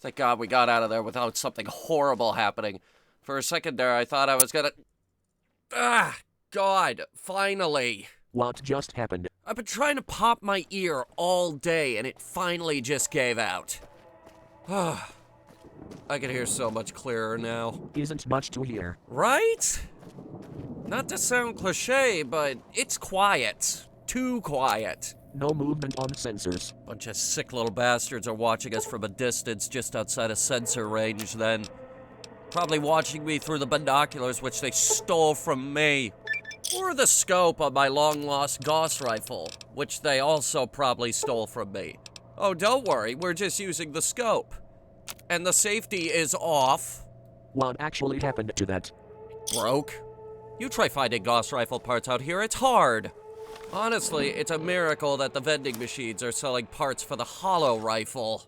Thank God we got out of there without something horrible happening. For a second there, I thought I was gonna... Ah, God, finally. What just happened? I've been trying to pop my ear all day, and it finally just gave out. Ah, I can hear so much clearer now. Isn't much to hear. Right? Not to sound cliche, but it's quiet. Too quiet. No movement on sensors. Bunch of sick little bastards are watching us from a distance just outside of sensor range then. Probably watching me through the binoculars which they stole from me. Or the scope on my long-lost Gauss rifle, which they also probably stole from me. Oh, don't worry, we're just using the scope. And the safety is off. What actually happened to that? Broke. You try finding Gauss rifle parts out here, it's hard. Honestly, it's a miracle that the vending machines are selling parts for the hollow rifle.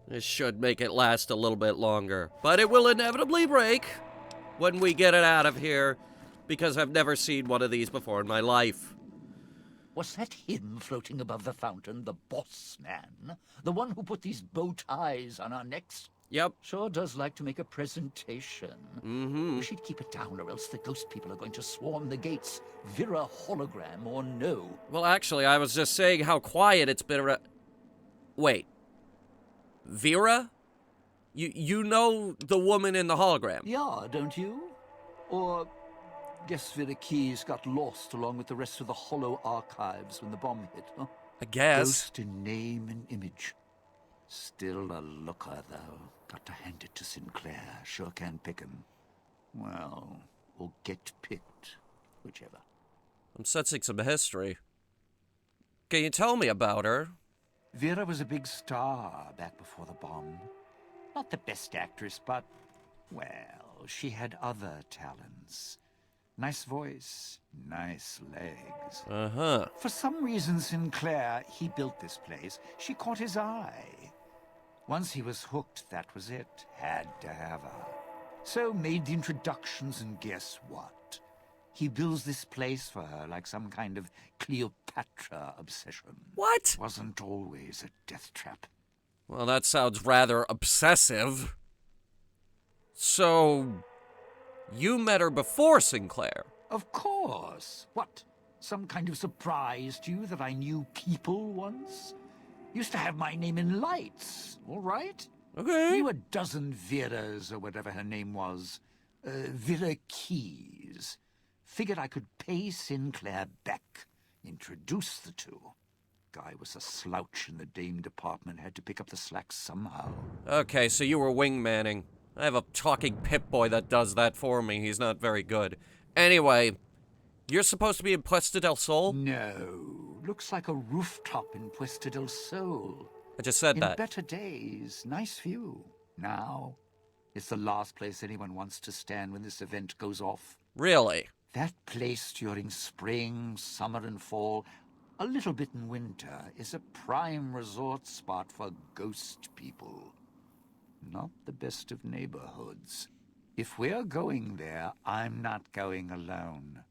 This should make it last a little bit longer, but it will inevitably break when we get it out of here, because I've never seen one of these before in my life. Was that him floating above the fountain, the boss man? The one who put these bow ties on our necks? Yep. Sure does like to make a presentation. Mm-hmm. We should keep it down, or else the ghost people are going to swarm the gates. Vera hologram or no. Well, actually, I was just saying how quiet it's been Wait. Vera? You know the woman in the hologram? Yeah, don't you? Or guess Vera Keys got lost along with the rest of the hollow archives when the bomb hit, huh? I guess. Ghost in name and image. Still a looker, though. Got to hand it to Sinclair. Sure can pick 'em. Well, or get picked. Whichever. I'm sensing some history. Can you tell me about her? Vera was a big star back before the bomb. Not the best actress, but, well, she had other talents. Nice voice, nice legs. Uh-huh. For some reason, Sinclair, he built this place. She caught his eye. Once he was hooked, that was it. Had to have her. So made the introductions, and guess what? He builds this place for her like some kind of Cleopatra obsession. What? Wasn't always a death trap. Well, that sounds rather obsessive. So, you met her before Sinclair? Of course. What? Some kind of surprise to you that I knew people once? Used to have my name in lights, all right? Okay. Knew a dozen Veras, or whatever her name was. Vera Keys. Figured I could pay Sinclair back. Introduce the two. Guy was a slouch in the dame department. Had to pick up the slack somehow. Okay, so you were wingmanning. I have a talking Pip-Boy that does that for me. He's not very good. Anyway, you're supposed to be in Puesta del Sol? No. Looks like a rooftop in Puesta del Sol. I just said In that. better days, nice view. Now, it's the last place anyone wants to stand when this event goes off. Really? That place during spring, summer, and fall, a little bit in winter, is a prime resort spot for ghost people. Not the best of neighborhoods. If we're going there, I'm not going alone.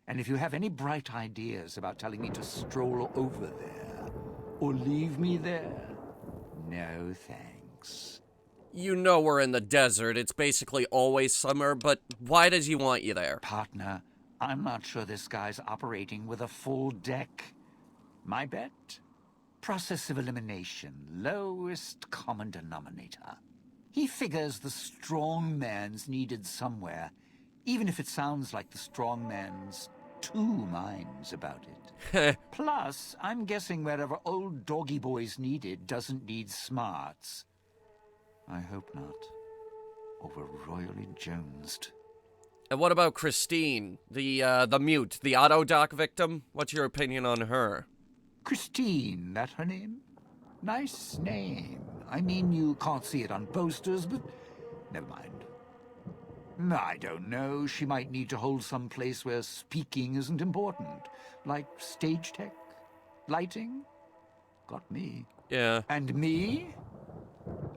And if you have any bright ideas about telling me to stroll over there, or leave me there, no thanks. You know we're in the desert. It's basically always summer, but why does he want you there? Partner, I'm not sure this guy's operating with a full deck. My bet? Process of elimination, lowest common denominator. He figures the strong man's needed somewhere, even if it sounds like the strong man's two minds about it. Plus, I'm guessing wherever old doggy boy's needed doesn't need smarts. I hope not. Or we're royally jonesed. And what about Christine, the mute, the auto-doc victim? What's your opinion on her? Christine, that her name? Nice name. I mean, you can't see it on posters, but never mind. I don't know. She might need to hold some place where speaking isn't important. Like stage tech? Lighting? Got me. Yeah. And me?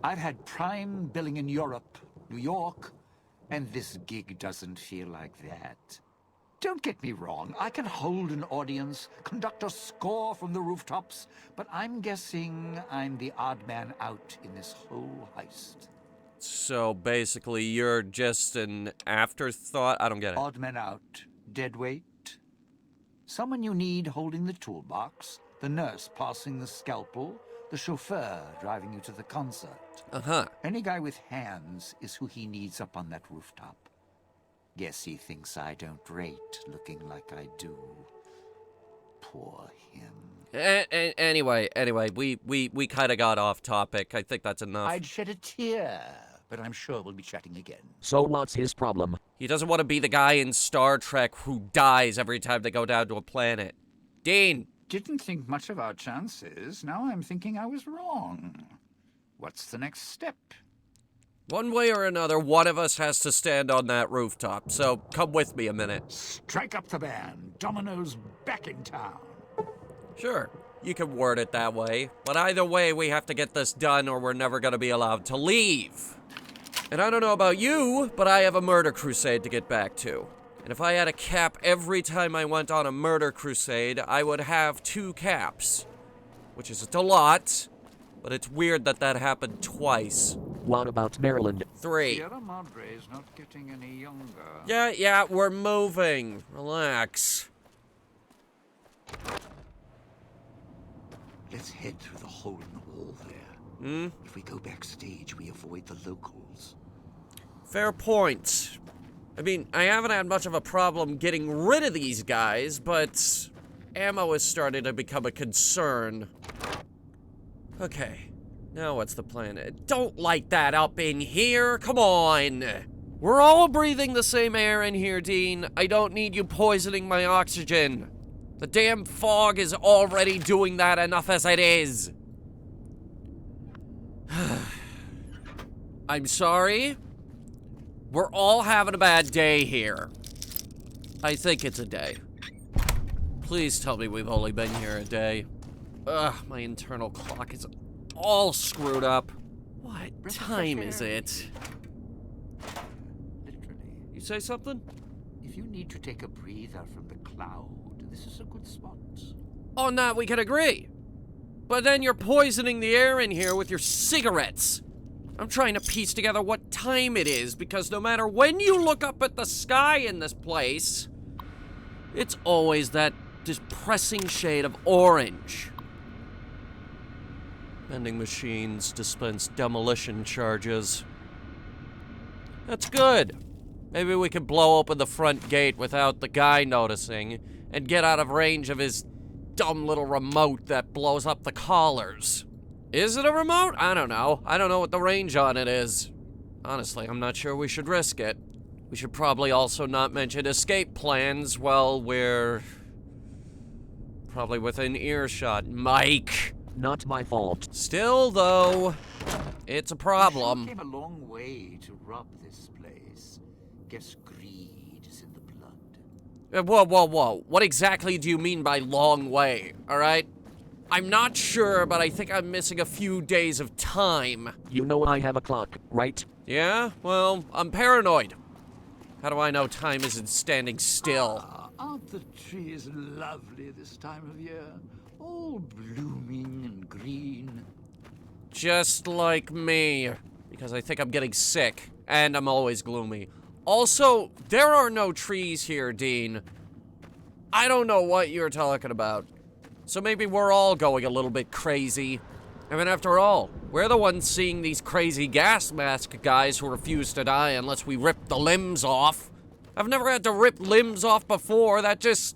I've had prime billing in Europe, New York, and this gig doesn't feel like that. Don't get me wrong, I can hold an audience, conduct a score from the rooftops, but I'm guessing I'm the odd man out in this whole heist. So basically, you're just an afterthought? I don't get it. Odd man out, dead weight. Someone you need holding the toolbox, the nurse passing the scalpel, the chauffeur driving you to the concert. Uh-huh. Any guy with hands is who he needs up on that rooftop. Guess he thinks I don't rate looking like I do. Poor him. Anyway, we kind of got off topic. I think that's enough. I'd shed a tear, but I'm sure we'll be chatting again. So what's his problem? He doesn't want to be the guy in Star Trek who dies every time they go down to a planet. Dean! Didn't think much of our chances. Now I'm thinking I was wrong. What's the next step? One way or another, one of us has to stand on that rooftop, so come with me a minute. Strike up the band. Domino's back in town. Sure, you can word it that way, but either way, we have to get this done or we're never gonna be allowed to leave. And I don't know about you, but I have a murder crusade to get back to. And if I had a cap every time I went on a murder crusade, I would have 2 caps. Which isn't a lot, but it's weird that that happened twice. What about Maryland? 3. Sierra Madre's not getting any younger. Yeah, we're moving. Relax. Let's head through the hole in the wall there. If we go backstage, we avoid the locals. Fair point. I mean, I haven't had much of a problem getting rid of these guys, but ammo is starting to become a concern. Okay, now what's the plan? Don't light that up in here, come on! We're all breathing the same air in here, Dean. I don't need you poisoning my oxygen. The damn fog is already doing that enough as it is. I'm sorry. We're all having a bad day here. I think it's a day. Please tell me we've only been here a day. Ugh, my internal clock is all screwed up. What time is it? Literally. You say something? If you need to take a breather from the cloud, this is a good spot. On that we can agree. But then you're poisoning the air in here with your cigarettes. I'm trying to piece together what time it is, because no matter when you look up at the sky in this place, it's always that depressing shade of orange. Vending machines dispense demolition charges. That's good. Maybe we can blow open the front gate without the guy noticing and get out of range of his dumb little remote that blows up the collars. Is it a remote? I don't know. I don't know what the range on it is. Honestly, I'm not sure we should risk it. We should probably also not mention escape plans while we're probably within earshot. Mike! Not my fault. Still, though, it's a problem. We came a long way to rob this place. Guess greed is in the blood. Whoa. What exactly do you mean by long way, alright? I'm not sure, but I think I'm missing a few days of time. You know I have a clock, right? Yeah? Well, I'm paranoid. How do I know time isn't standing still? Aren't the trees lovely this time of year? All blooming and green. Just like me. Because I think I'm getting sick, and I'm always gloomy. Also, there are no trees here, Dean. I don't know what you're talking about. So maybe we're all going a little bit crazy. I mean, after all, we're the ones seeing these crazy gas mask guys who refuse to die unless we rip the limbs off. I've never had to rip limbs off before. That just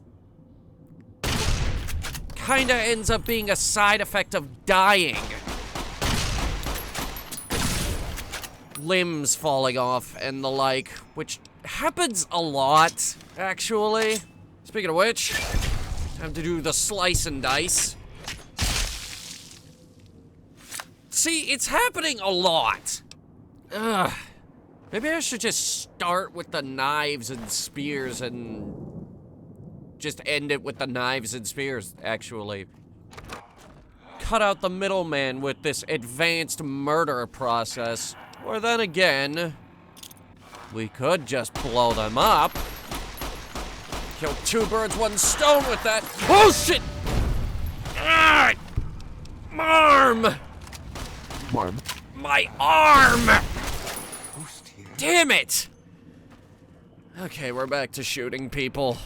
kinda ends up being a side effect of dying. Limbs falling off and the like, which happens a lot, actually. Speaking of which, time to do the slice and dice. See, it's happening a lot. Ugh. Maybe I should just start with the knives and spears and just end it with the knives and spears, actually. Cut out the middleman with this advanced murder process. Or then again, we could just blow them up. Killed two birds, one stone with that. Oh shit! Ah! Arm! Marm. My arm! Damn it! Okay, we're back to shooting people.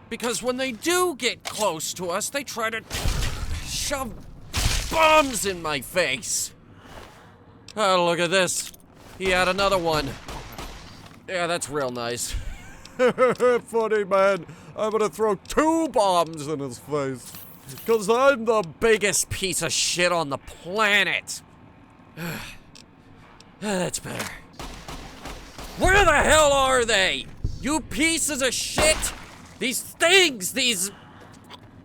Because when they do get close to us, they try to shove bombs in my face. Oh, look at this. He had another one. Yeah, that's real nice. Funny, man. I'm gonna throw 2 bombs in his face. Because I'm the biggest piece of shit on the planet. That's better. Where the hell are they? You pieces of shit! These things, these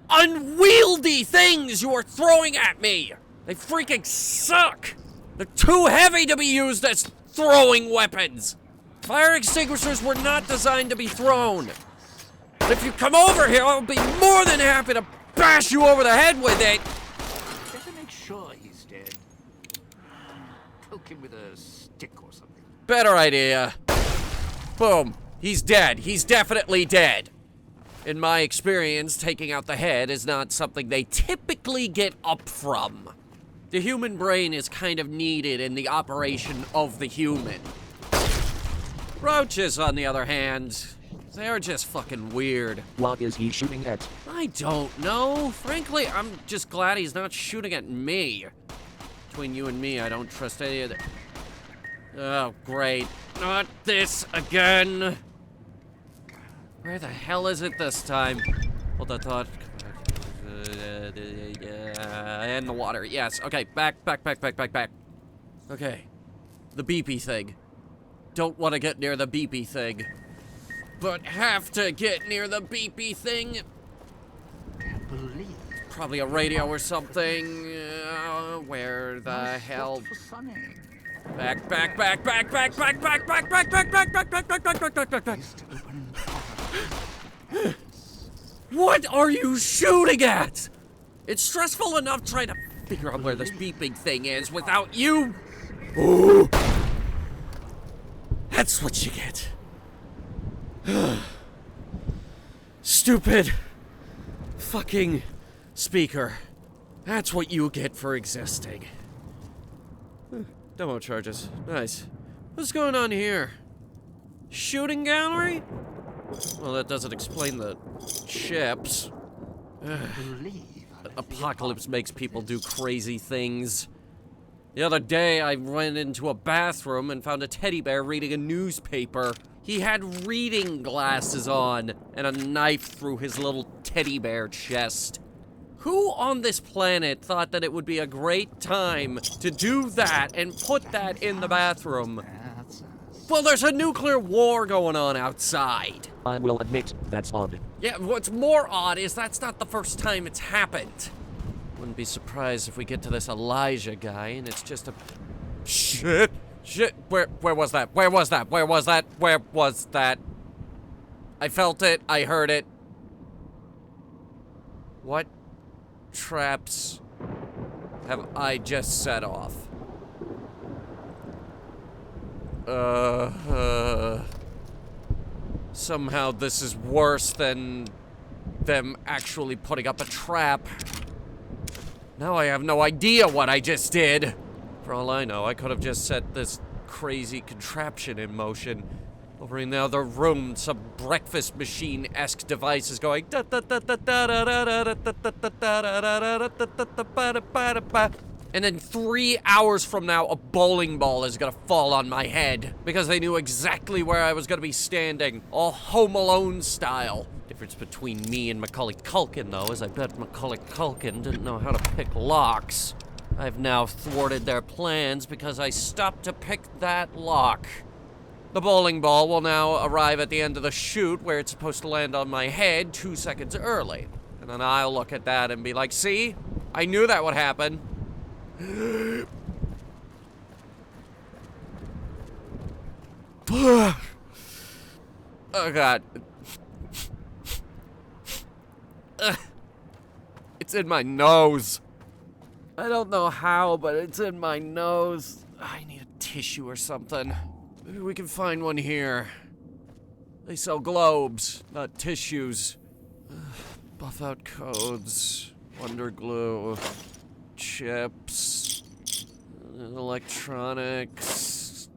unwieldy things you are throwing at me! They freaking suck! They're too heavy to be used as throwing weapons! Fire extinguishers were not designed to be thrown. But if you come over here, I'll be more than happy to bash you over the head with it! Better make sure he's dead. Poke him with a stick or something. Better idea. Boom. He's dead. He's definitely dead. In my experience, taking out the head is not something they typically get up from. The human brain is kind of needed in the operation of the human. Roaches, on the other hand, they're just fucking weird. What is he shooting at? I don't know. Frankly, I'm just glad he's not shooting at me. Between you and me, I don't trust any of the... Oh, great. Not this again. Where the hell is it this time? Hold that thought. And the water. Yes. Okay. Back. Okay. The beepy thing. Don't want to get near the beepy thing. But have to get near the beepy thing. Can't believe. Probably a radio or something. Where the hell? For sunning. Back. Used to open What are you shooting at? It's stressful enough trying to figure out where this beeping thing is without you. Ooh. That's what you get. Stupid fucking speaker. That's what you get for existing. Demo charges. Nice. What's going on here? Shooting gallery? Well, that doesn't explain the ships. Apocalypse makes people do crazy things. The other day, I went into a bathroom and found a teddy bear reading a newspaper. He had reading glasses on and a knife through his little teddy bear chest. Who on this planet thought that it would be a great time to do that and put that in the bathroom? Well, there's a nuclear war going on outside. I will admit, that's odd. Yeah, what's more odd is that's not the first time it's happened. Wouldn't be surprised if we get to this Elijah guy and it's just a... Shit! Where was that? Where was that? I felt it. I heard it. What traps have I just set off? Somehow this is worse than them actually putting up a trap. Now I have no idea what I just did. For all I know, I could have just set this crazy contraption in motion. Over in the other room, some breakfast machine-esque device is going. And then 3 hours from now, a bowling ball is gonna fall on my head because they knew exactly where I was gonna be standing, all Home Alone style. Difference between me and Macaulay Culkin, though, is I bet Macaulay Culkin didn't know how to pick locks. I've now thwarted their plans because I stopped to pick that lock. The bowling ball will now arrive at the end of the chute where it's supposed to land on my head 2 seconds early. And then I'll look at that and be like, see? I knew that would happen. Oh God. It's in my nose. I don't know how, but it's in my nose. I need a tissue or something. Maybe we can find one here. They sell globes, not tissues. Buff out codes, wonder glue, chips, electronics,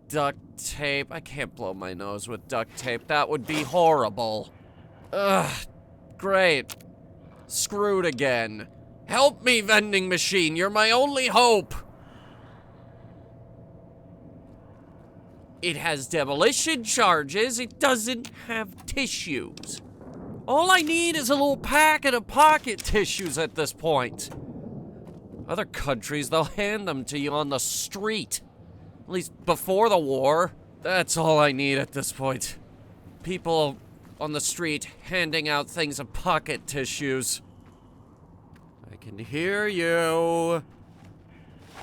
duct tape. I can't blow my nose with duct tape. That would be horrible. Ugh, great. Screwed again. Help me, vending machine. You're my only hope. It has demolition charges. It doesn't have tissues. All I need is a little packet of pocket tissues at this point. Other countries, they'll hand them to you on the street. At least before the war. That's all I need at this point. People on the street handing out things of pocket tissues. I can hear you.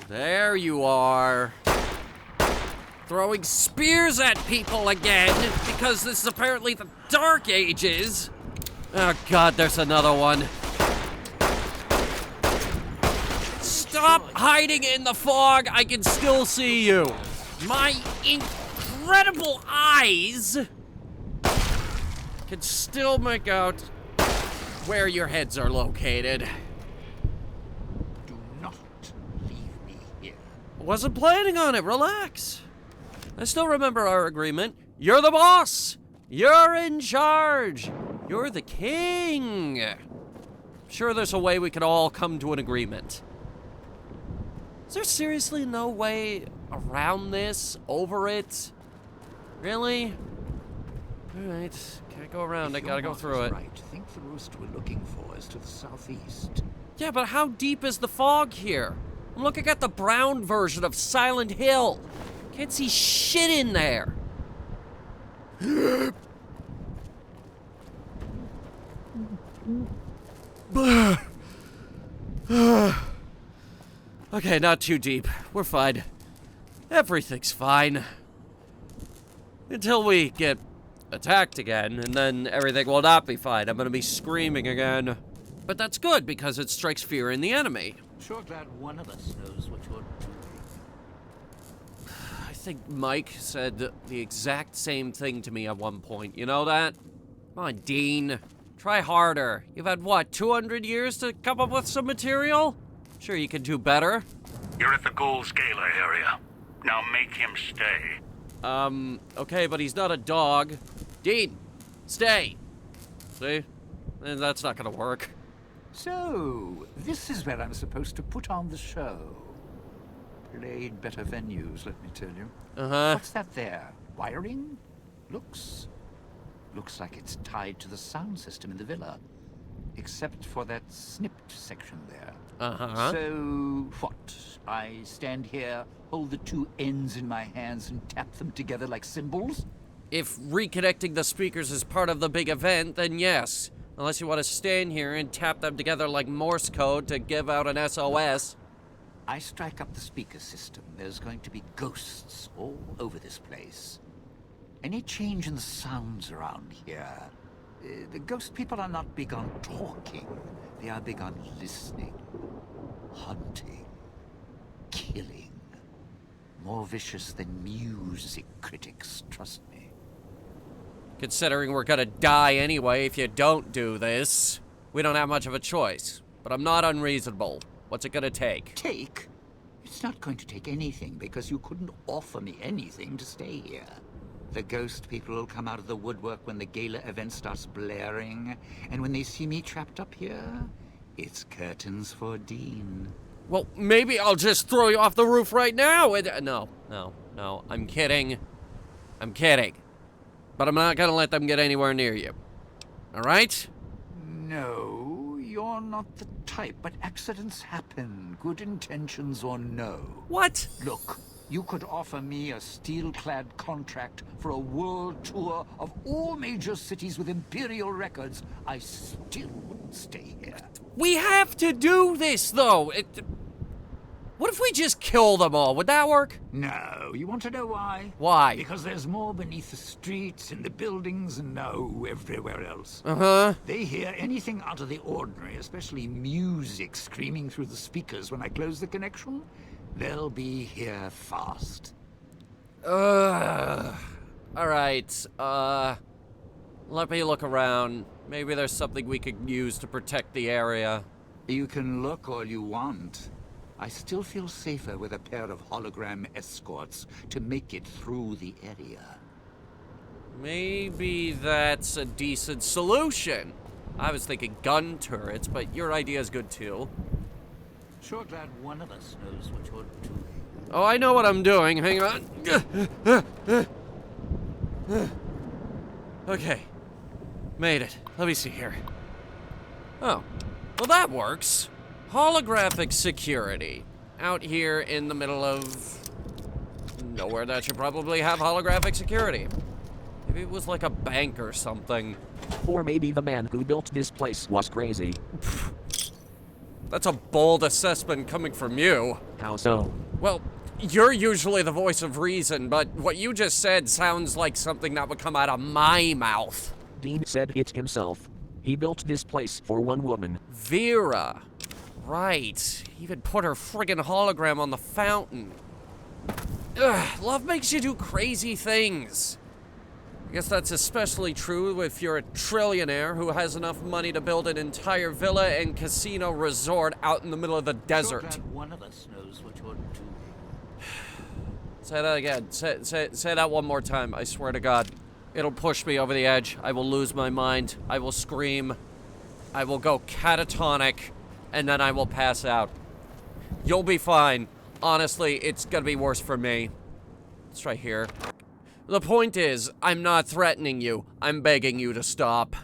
There you are. Throwing spears at people again, because this is apparently the Dark Ages. Oh God, there's another one. Stop hiding in the fog, I can still see you. My incredible eyes can still make out where your heads are located. Do not leave me here. Wasn't planning on it, relax. I still remember our agreement. You're the boss. You're in charge. You're the king. Sure, there's a way we could all come to an agreement. Is there seriously no way around this? Over it? Really? Alright, can't go around. I gotta go through it. Right. Think the roost we're looking for is to the southeast. Yeah, but how deep is the fog here? I'm looking at the brown version of Silent Hill. Can't see shit in there. Okay, not too deep. We're fine. Everything's fine. Until we get attacked again, and then everything will not be fine. I'm gonna be screaming again. But that's good, because it strikes fear in the enemy. Sure glad one of us knows what you're doing. I think Mike said the exact same thing to me at one point. You know that? Come on, Dean. Try harder. You've had, what, 200 years to come up with some material? Sure, you can do better. You're at the Ghoul Scaler area. Now make him stay. Okay, but he's not a dog. Dean, stay. See? That's not gonna work. So, this is where I'm supposed to put on the show. Played better venues, let me tell you. Uh-huh. What's that there? Wiring? Looks like it's tied to the sound system in the villa. Except for that snipped section there. Uh-huh. So, what? I stand here, hold the two ends in my hands and tap them together like cymbals? If reconnecting the speakers is part of the big event, then yes. Unless you want to stand here and tap them together like Morse code to give out an SOS. I strike up the speaker system. There's going to be ghosts all over this place. Any change in the sounds around here? The ghost people are not big on talking. They are big on listening, hunting, killing. More vicious than music critics, trust me. Considering we're gonna die anyway if you don't do this, we don't have much of a choice. But I'm not unreasonable. What's it gonna take? Take? It's not going to take anything because you couldn't offer me anything to stay here. The ghost people will come out of the woodwork when the gala event starts blaring, and when they see me trapped up here, it's curtains for Dean. Well, maybe I'll just throw you off the roof right now. No. I'm kidding. I'm kidding. But I'm not gonna let them get anywhere near you. All right? No, you're not the type, but accidents happen, good intentions or no. What? Look, you could offer me a steel-clad contract for a world tour of all major cities with imperial records. I still wouldn't stay here. We have to do this, though. What if we just kill them all? Would that work? No, you want to know why? Why? Because there's more beneath the streets, in the buildings, and everywhere else. Uh-huh. They hear anything out of the ordinary, especially music screaming through the speakers when I close the connection. They'll be here fast. Alright, let me look around. Maybe there's something we could use to protect the area. You can look all you want. I still feel safer with a pair of hologram escorts to make it through the area. Maybe that's a decent solution. I was thinking gun turrets, but your idea is good too. Sure glad one of us knows what you're doing. Oh, I know what I'm doing. Hang on. Okay. Made it. Let me see here. Oh. Well, that works. Holographic security. Out here in the middle of nowhere that should probably have holographic security. Maybe it was like a bank or something. Or maybe the man who built this place was crazy. That's a bold assessment coming from you. How so? Well, you're usually the voice of reason, but what you just said sounds like something that would come out of my mouth. Dean said it himself. He built this place for one woman. Vera. Right. Even put her friggin' hologram on the fountain. Ugh, love makes you do crazy things. I guess that's especially true if you're a trillionaire who has enough money to build an entire villa and casino resort out in the middle of the desert. Sure glad one of us knows what you're doing. Say that again. Say that one more time. I swear to God. It'll push me over the edge. I will lose my mind. I will scream. I will go catatonic. And then I will pass out. You'll be fine. Honestly, it's gonna be worse for me. It's right here. The point is, I'm not threatening you. I'm begging you to stop.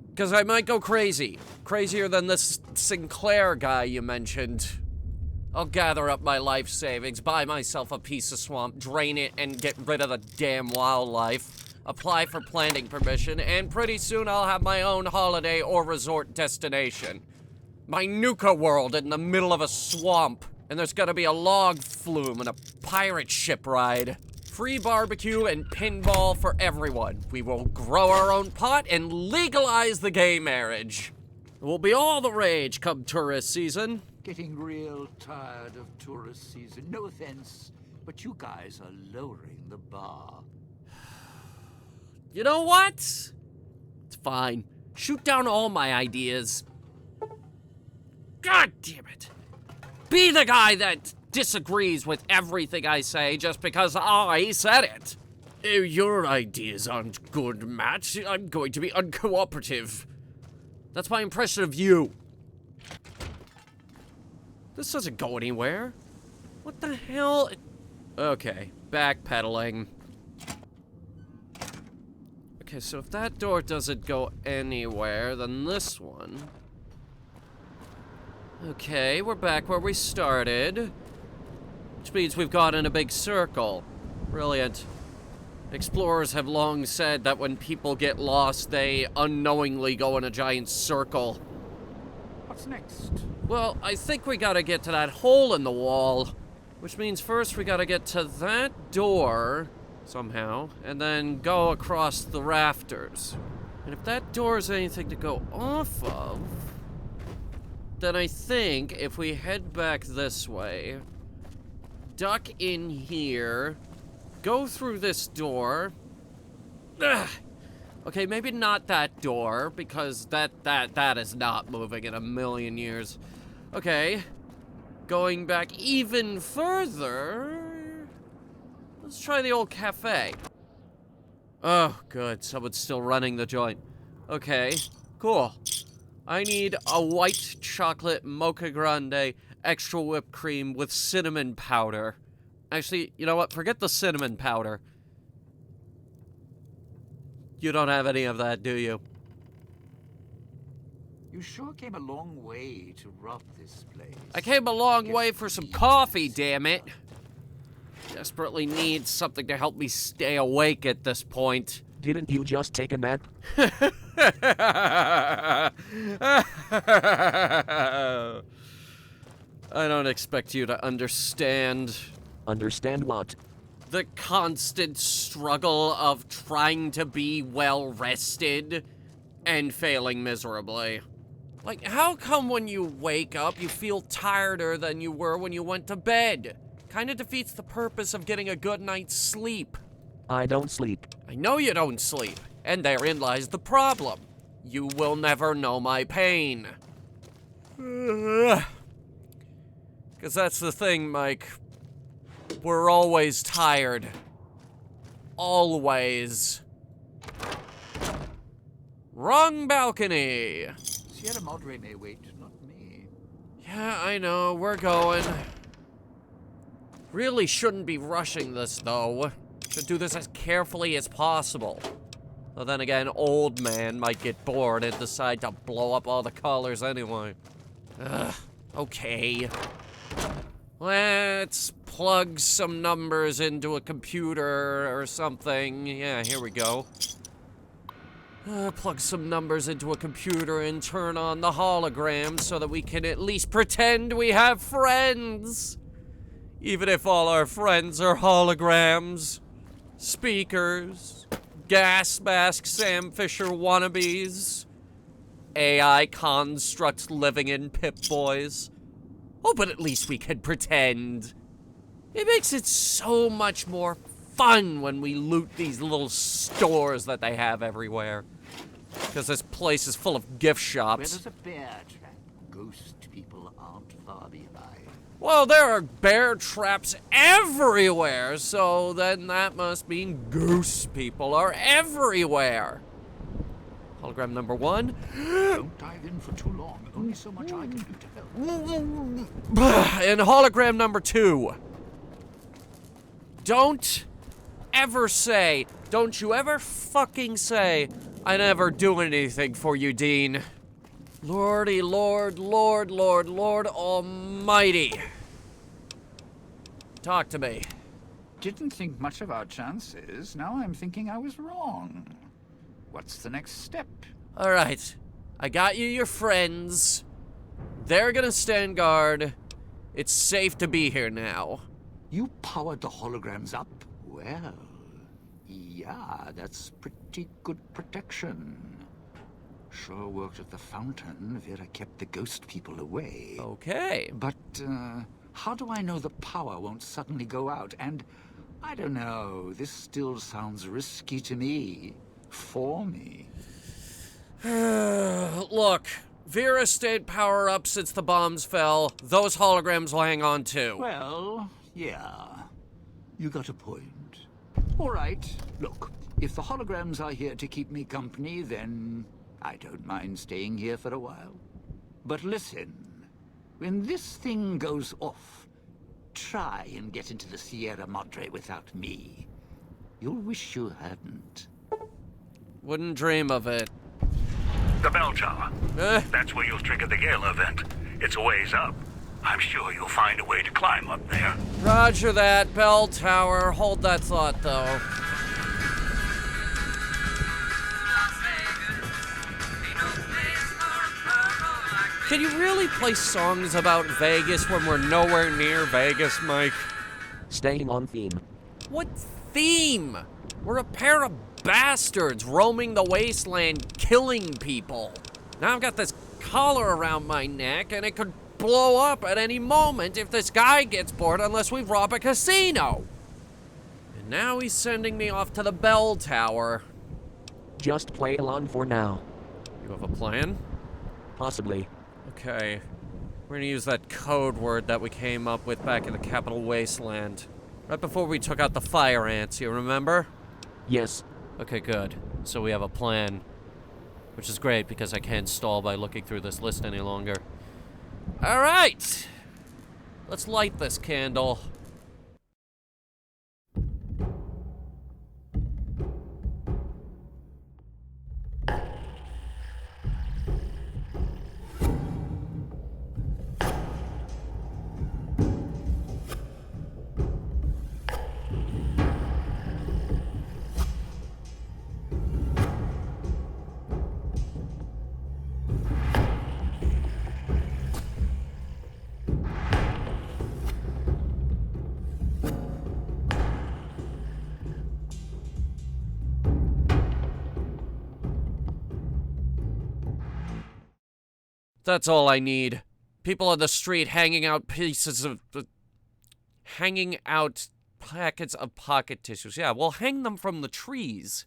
Because I might go crazy. Crazier than this Sinclair guy you mentioned. I'll gather up my life savings, buy myself a piece of swamp, drain it, and get rid of the damn wildlife. Apply for planting permission, and pretty soon I'll have my own holiday or resort destination. My Nuka world in the middle of a swamp. And there's gonna be a log flume and a pirate ship ride. Free barbecue and pinball for everyone. We will grow our own pot and legalize the gay marriage. It will be all the rage come tourist season. Getting real tired of tourist season. No offense, but you guys are lowering the bar. You know what? It's fine. Shoot down all my ideas. God damn it. Be the guy that disagrees with everything I say just because I said it. Oh, your ideas aren't good, Matt. I'm going to be uncooperative. That's my impression of you. This doesn't go anywhere. What the hell? Okay, backpedaling. Okay, so if that door doesn't go anywhere, then this one... Okay, we're back where we started. Which means we've got in a big circle. Brilliant. Explorers have long said that when people get lost, they unknowingly go in a giant circle. What's next? Well, I think we gotta get to that hole in the wall. Which means first we gotta get to that door, somehow, and then go across the rafters. And if that door is anything to go off of... then I think if we head back this way, duck in here, go through this door. Ugh. Okay, maybe not that door, because that is not moving in a million years. Okay, going back even further, let's try the old cafe. Oh, good, someone's still running the joint. Okay, cool. I need a white chocolate mocha grande, extra whipped cream with cinnamon powder. Actually, you know what? Forget the cinnamon powder. You don't have any of that, do you? You sure came a long way to rob this place. I came a long way for some coffee, damn it. Desperately need something to help me stay awake at this point. Didn't you just take a nap? I don't expect you to understand. Understand what? The constant struggle of trying to be well rested and failing miserably. Like, how come when you wake up, you feel tireder than you were when you went to bed? Kinda defeats the purpose of getting a good night's sleep. I don't sleep. I know you don't sleep, and therein lies the problem. You will never know my pain. Because that's the thing, Mike. We're always tired. Always. Wrong balcony. Sierra Madre may wait, not me. Yeah, I know, we're going. Really shouldn't be rushing this, though. Should do this as carefully as possible. But then again, old man might get bored and decide to blow up all the colors anyway. Ugh, okay. Let's plug some numbers into a computer or something. Yeah, here we go. Plug some numbers into a computer and turn on the hologram so that we can at least pretend we have friends. Even if all our friends are holograms, speakers, gas mask Sam Fisher wannabes, AI constructs living in Pip-Boys. Oh, but at least we can pretend. It makes it so much more fun when we loot these little stores that they have everywhere. Because this place is full of gift Where shops. there's a bear trap, ghost people aren't far behind. Well, there are bear traps everywhere, so then that must mean ghost people are everywhere. Hologram number 1. Don't dive in for too long. Only so much I can do to help. And hologram number 2. Don't you ever fucking say, I never do anything for you, Dean. Lordy Lord Almighty. Talk to me. Didn't think much of our chances. Now I'm thinking I was wrong. What's the next step? All right, I got you your friends. They're gonna stand guard. It's safe to be here now. You powered the holograms up? Well, yeah, that's pretty good protection. Sure worked at the fountain. Vera kept the ghost people away. Okay. But, how do I know the power won't suddenly go out? And, I don't know, this still sounds risky to me. For me. Look, Vera stayed power up since the bombs fell. Those holograms will hang on too. Well, yeah. You got a point. All right, look, if the holograms are here to keep me company, then I don't mind staying here for a while. But listen, when this thing goes off, try and get into the Sierra Madre without me. You'll wish you hadn't. Wouldn't dream of it. The bell tower. That's where you'll trigger the gala event. It's a ways up. I'm sure you'll find a way to climb up there. Roger that, bell tower. Hold that thought, though. Can you really play songs about Vegas when we're nowhere near Vegas, Mike? Staying on theme. What theme? We're a pair of bastards roaming the wasteland, killing people. Now I've got this collar around my neck, and it could blow up at any moment if this guy gets bored unless we rob a casino. And now he's sending me off to the bell tower. Just play along for now. You have a plan? Possibly. Okay. We're gonna use that code word that we came up with back in the capital wasteland. Right before we took out the fire ants, you remember? Yes. Okay, good. So we have a plan. Which is great, because I can't stall by looking through this list any longer. Alright! Let's light this candle. That's all I need. People on the street hanging out Packets of pocket tissues. Yeah, we'll hang them from the trees.